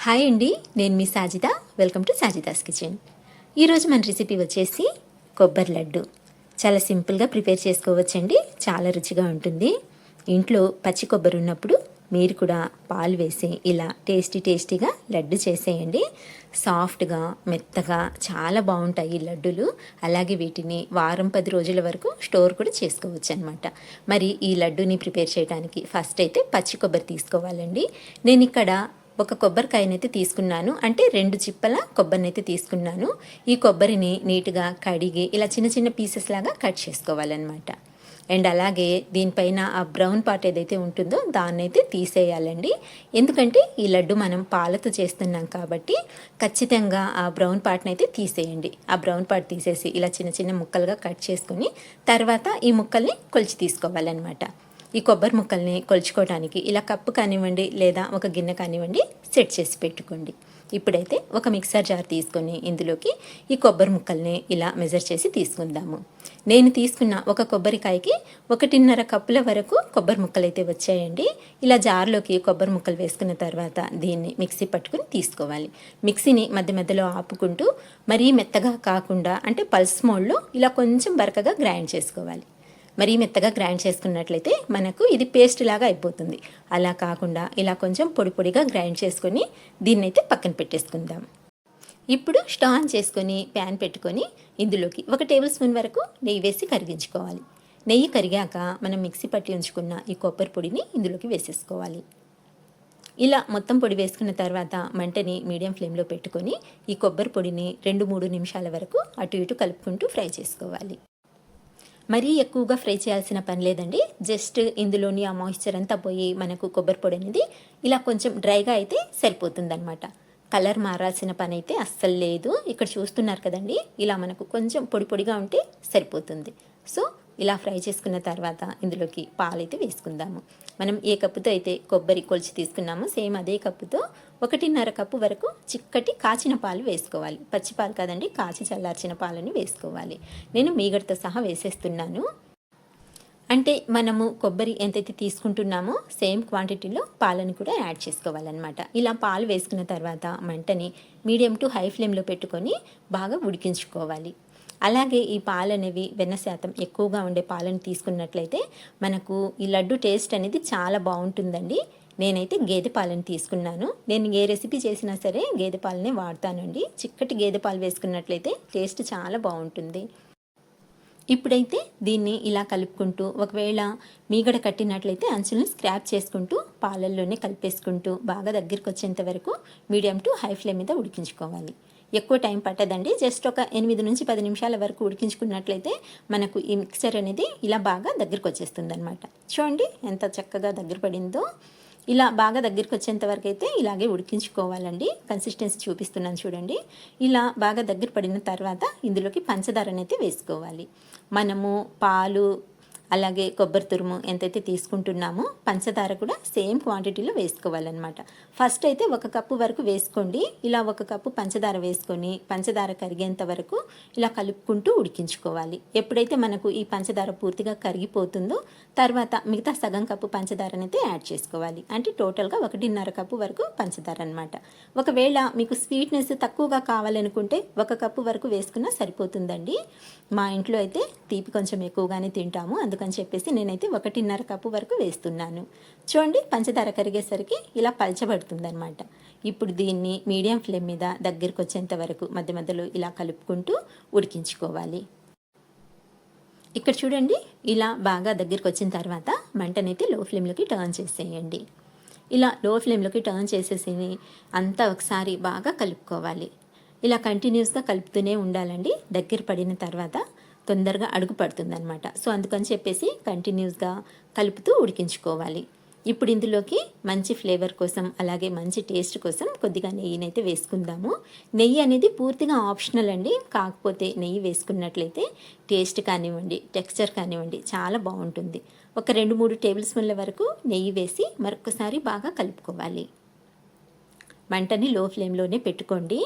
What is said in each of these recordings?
Hi అండి, నేను మీ Sajida. Welcome to Sajida's kitchen. ఈరోజు మన రెసిపీ వచ్చేసి కొబ్బరి లడ్డు. చాలా సింపుల్గా ప్రిపేర్ చేసుకోవచ్చండి. చాలా రుచిగా ఉంటుంది. ఇంట్లో పచ్చి కొబ్బరి ఉన్నప్పుడు మీరు కూడా పాలు వేసి ఇలా టేస్టీగా లడ్డు చేసేయండి. సాఫ్ట్గా మెత్తగా చాలా బాగుంటాయి ఈ లడ్డూలు. అలాగే వీటిని వారం 10 రోజుల వరకు స్టోర్ కూడా చేసుకోవచ్చు అనమాట. మరి ఈ లడ్డూని ప్రిపేర్ చేయడానికి ఫస్ట్ అయితే పచ్చి కొబ్బరి తీసుకోవాలండి. నేను ఇక్కడ ఒక కొబ్బరికాయనైతే తీసుకున్నాను, అంటే 2 చిప్పల కొబ్బరినైతే తీసుకున్నాను. ఈ కొబ్బరిని నీట్గా కడిగి ఇలా చిన్న చిన్న పీసెస్ లాగా కట్ చేసుకోవాలన్నమాట. అండ్ అలాగే దీనిపైన ఆ బ్రౌన్ పార్ట్ ఏదైతే ఉంటుందో దాన్ని అయితే తీసేయాలండి. ఎందుకంటే ఈ లడ్డు మనం పాలతో చేస్తున్నాం కాబట్టి ఖచ్చితంగా ఆ బ్రౌన్ పార్ట్ని అయితే తీసేయండి. ఆ బ్రౌన్ పార్ట్ తీసేసి ఇలా చిన్న చిన్న ముక్కలుగా కట్ చేసుకుని తర్వాత ఈ ముక్కల్ని కొలిచి తీసుకోవాలన్నమాట. ఈ కొబ్బరి ముక్కల్ని కొలుచుకోవడానికి ఇలా కప్పు కానివ్వండి లేదా ఒక గిన్నె కానివ్వండి సెట్ చేసి పెట్టుకోండి. ఇప్పుడైతే ఒక మిక్సర్ జార్ తీసుకొని ఇందులోకి ఈ కొబ్బరి ముక్కల్ని ఇలా మెజర్ చేసి తీసుకుందాము. నేను తీసుకున్న ఒక కొబ్బరికాయకి 1.5 కప్పుల వరకు కొబ్బరి ముక్కలు అయితే వచ్చాయండి. ఇలా జార్లోకి కొబ్బరి ముక్కలు వేసుకున్న తర్వాత దీన్ని మిక్సీ పట్టుకుని తీసుకోవాలి. మిక్సీని మధ్య మధ్యలో ఆపుకుంటూ మరీ మెత్తగా కాకుండా అంటే పల్స్ మోడ్లో ఇలా కొంచెం బరకగా గ్రైండ్ చేసుకోవాలి. మరీ మెత్తగా గ్రైండ్ చేసుకున్నట్లయితే మనకు ఇది పేస్ట్ లాగా అయిపోతుంది. అలా కాకుండా ఇలా కొంచెం పొడి పొడిగా గ్రైండ్ చేసుకొని దీన్నైతే పక్కన పెట్టేసుకుందాం. ఇప్పుడు స్టవ్ ఆన్ చేసుకొని ప్యాన్ పెట్టుకొని ఇందులోకి 1 టేబుల్ స్పూన్ వరకు నెయ్యి వేసి కరిగించుకోవాలి. నెయ్యి కరిగాక మనం మిక్సీ పట్టి ఉంచుకున్న ఈ కొబ్బరి పొడిని ఇందులోకి వేసేసుకోవాలి. ఇలా మొత్తం పొడి వేసుకున్న తర్వాత మంటని మీడియం ఫ్లేమ్లో పెట్టుకొని ఈ కొబ్బరి పొడిని 2-3 నిమిషాల వరకు అటు ఇటు కలుపుకుంటూ ఫ్రై చేసుకోవాలి. మరీ ఎక్కువగా ఫ్రై చేయాల్సిన పని లేదండి. జస్ట్ ఇందులోని ఆ మాయిశ్చర్ అంతా పోయి మనకు కొబ్బరి పొడి అనేది ఇలా కొంచెం డ్రైగా అయితే సరిపోతుందన్నమాట. కలర్ మారాల్సిన పని అయితే అస్సలు లేదు. ఇక్కడ చూస్తున్నారు కదండి, ఇలా మనకు కొంచెం పొడి పొడిగా ఉంటే సరిపోతుంది. సో ఇలా ఫ్రై చేసుకున్న తర్వాత ఇందులోకి పాలైతే వేసుకుందాము. మనం ఏ కప్పుతో అయితే కొబ్బరి కొలిచి తీసుకున్నామో సేమ్ అదే కప్పుతో 1.5 కప్పు వరకు చిక్కటి కాచిన పాలు వేసుకోవాలి. పచ్చి పాలు కాదండి, కాచి చల్లార్చిన పాలని వేసుకోవాలి. నేను మీగడతో సహా వేసేస్తున్నాను. అంటే మనము కొబ్బరి ఎంతైతే తీసుకుంటున్నామో సేమ్ క్వాంటిటీలో పాలను కూడా యాడ్ చేసుకోవాలన్నమాట. ఇలా పాలు వేసుకున్న తర్వాత మంటని మీడియం టు హై ఫ్లేమ్లో పెట్టుకొని బాగా ఉడికించుకోవాలి. అలాగే ఈ పాలు అనేవి వెన్న శాతం ఎక్కువగా ఉండే పాలను తీసుకున్నట్లయితే మనకు ఈ లడ్డు టేస్ట్ అనేది చాలా బాగుంటుందండి. నేనైతే గేదె పాలను తీసుకున్నాను. నేను ఏ రెసిపీ చేసినా సరే గేదె పాలనే వాడతానండి. చిక్కటి గేదె పాలు వేసుకున్నట్లయితే టేస్ట్ చాలా బాగుంటుంది. ఇప్పుడైతే దీన్ని ఇలా కలుపుకుంటూ ఒకవేళ మీగడ కట్టినట్లయితే అంచులను స్క్రాప్ చేసుకుంటూ పాలల్లోనే కలిపేసుకుంటూ బాగా దగ్గరికి వచ్చేంత వరకు మీడియం టు హై ఫ్లేమ్ మీద ఉడికించుకోవాలి. ఎక్కువ టైం పట్టదండి. జస్ట్ ఒక 8 నుంచి 10 నిమిషాల వరకు ఉడికించుకున్నట్లయితే మనకు ఈ మిక్చర్ అనేది ఇలా బాగా దగ్గరికి వచ్చేస్తుంది అనమాట. చూడండి ఎంత చక్కగా దగ్గర పడిందో. ఇలా బాగా దగ్గరికి వచ్చేంత వరకు అయితే ఇలాగే ఉడికించుకోవాలండి. కన్సిస్టెన్సీ చూపిస్తున్నాను చూడండి. ఇలా బాగా దగ్గర పడిన తర్వాత ఇందులోకి పంచదారనైతే వేసుకోవాలి. మనము పాలు అలాగే కొబ్బరి తురుము ఎంతైతే తీసుకుంటున్నామో పంచదార కూడా సేమ్ క్వాంటిటీలో వేసుకోవాలన్నమాట. ఫస్ట్ అయితే 1 కప్పు వరకు వేసుకోండి. ఇలా 1 కప్పు పంచదార వేసుకొని పంచదార కరిగేంత వరకు ఇలా కలుపుకుంటూ ఉడికించుకోవాలి. ఎప్పుడైతే మనకు ఈ పంచదార పూర్తిగా కరిగిపోతుందో తర్వాత మిగతా సగం కప్పు పంచదారనైతే యాడ్ చేసుకోవాలి. అంటే టోటల్గా 1.5 కప్పు వరకు పంచదార అనమాట. ఒకవేళ మీకు స్వీట్నెస్ తక్కువగా కావాలనుకుంటే 1 కప్పు వరకు వేసుకున్నా సరిపోతుందండి. మా ఇంట్లో అయితే తీపి కొంచెం ఎక్కువగానే తింటాము, అందుకని చెప్పేసి నేనైతే 1.5 కప్పు వరకు వేస్తున్నాను. చూడండి పంచదార కరిగేసరికి ఇలా పలచబడుతుంది అనమాట. ఇప్పుడు దీన్ని మీడియం ఫ్లేమ్ మీద దగ్గరికి వచ్చేంత వరకు మధ్య మధ్యలో ఇలా కలుపుకుంటూ ఉడికించుకోవాలి. ఇక్కడ చూడండి ఇలా బాగా దగ్గరికి వచ్చిన తర్వాత మంటనైతే లో ఫ్లేమ్లోకి టర్న్ చేసేయండి. ఇలా లో ఫ్లేమ్లోకి టర్న్ చేసేసి అంతా ఒకసారి బాగా కలుపుకోవాలి. ఇలా కంటిన్యూస్గా కలుపుతూనే ఉండాలండి. దగ్గర పడిన తర్వాత తొందరగా అడుగు పడుతుంది అనమాట. సో అందుకని చెప్పేసి కంటిన్యూస్గా కలుపుతూ ఉడికించుకోవాలి. ఇప్పుడు ఇందులోకి మంచి ఫ్లేవర్ కోసం అలాగే మంచి టేస్ట్ కోసం కొద్దిగా నెయ్యినైతే వేసుకుందాము. నెయ్యి అనేది పూర్తిగా ఆప్షనల్ అండి. కాకపోతే నెయ్యి వేసుకున్నట్లయితే టేస్ట్ కానివ్వండి, టెక్స్చర్ కానివ్వండి చాలా బాగుంటుంది. ఒక 2-3 టేబుల్ స్పూన్ల వరకు నెయ్యి వేసి మరొకసారి బాగా కలుపుకోవాలి. మంటని లో ఫ్లేమ్లోనే పెట్టుకోండి.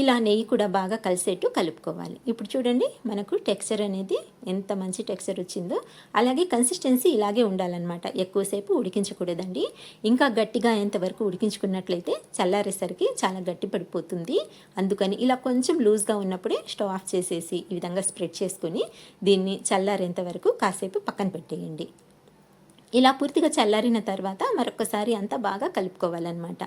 ఇలా నెయ్యి కూడా బాగా కలిసేట్టు కలుపుకోవాలి. ఇప్పుడు చూడండి మనకు టెక్స్చర్ అనేది ఎంత మంచి టెక్స్చర్ వచ్చిందో. అలాగే కన్సిస్టెన్సీ ఇలాగే ఉండాలన్నమాట, ఎక్కువసేపు ఉడికించకూడదండి. ఇంకా గట్టిగా అయ్యేంతవరకు ఉడికించుకున్నట్లయితే చల్లారేసరికి చాలా గట్టి పడిపోతుంది. అందుకని ఇలా కొంచెం లూజ్గా ఉన్నప్పుడే స్టవ్ ఆఫ్ చేసేసి ఈ విధంగా స్ప్రెడ్ చేసుకొని దీన్ని చల్లారేంత వరకు కాసేపు పక్కన పెట్టేయండి. ఇలా పూర్తిగా చల్లారిన తర్వాత మరొకసారి అంతా బాగా కలుపుకోవాలన్నమాట.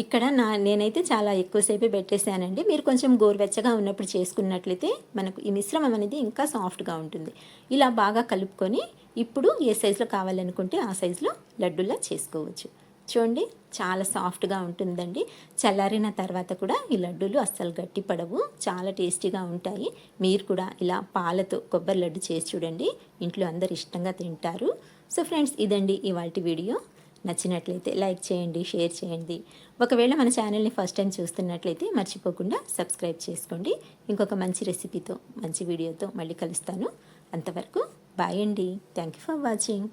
ఇక్కడ నేనైతే చాలా ఎక్కువసేపే పెట్టేశానండి. మీరు కొంచెం గోరువెచ్చగా ఉన్నప్పుడు చేసుకున్నట్లయితే మనకు ఈ మిశ్రమం అనేది ఇంకా సాఫ్ట్గా ఉంటుంది. ఇలా బాగా కలుపుకొని ఇప్పుడు ఏ సైజులో కావాలనుకుంటే ఆ సైజులో లడ్డూలా చేసుకోవచ్చు. చూడండి చాలా సాఫ్ట్గా ఉంటుందండి. చల్లారిన తర్వాత కూడా ఈ లడ్డూలు అస్సలు గట్టి పడవు, చాలా టేస్టీగా ఉంటాయి. మీరు కూడా ఇలా పాలతో కొబ్బరి లడ్డు చేసి చూడండి, ఇంట్లో అందరు ఇష్టంగా తింటారు. సో ఫ్రెండ్స్, ఇదండి ఇవాల్టి వీడియో. నచ్చినట్లయితే లైక్ చేయండి, షేర్ చేయండి. ఒకవేళ మన ఛానల్ని ఫస్ట్ టైం చూస్తున్నట్లయితే మర్చిపోకుండా సబ్స్క్రైబ్ చేసుకోండి. ఇంకొక మంచి రెసిపీతో మంచి వీడియోతో మళ్ళీ కలుస్తాను. అంతవరకు బాయ్ అండి. Thank you for watching.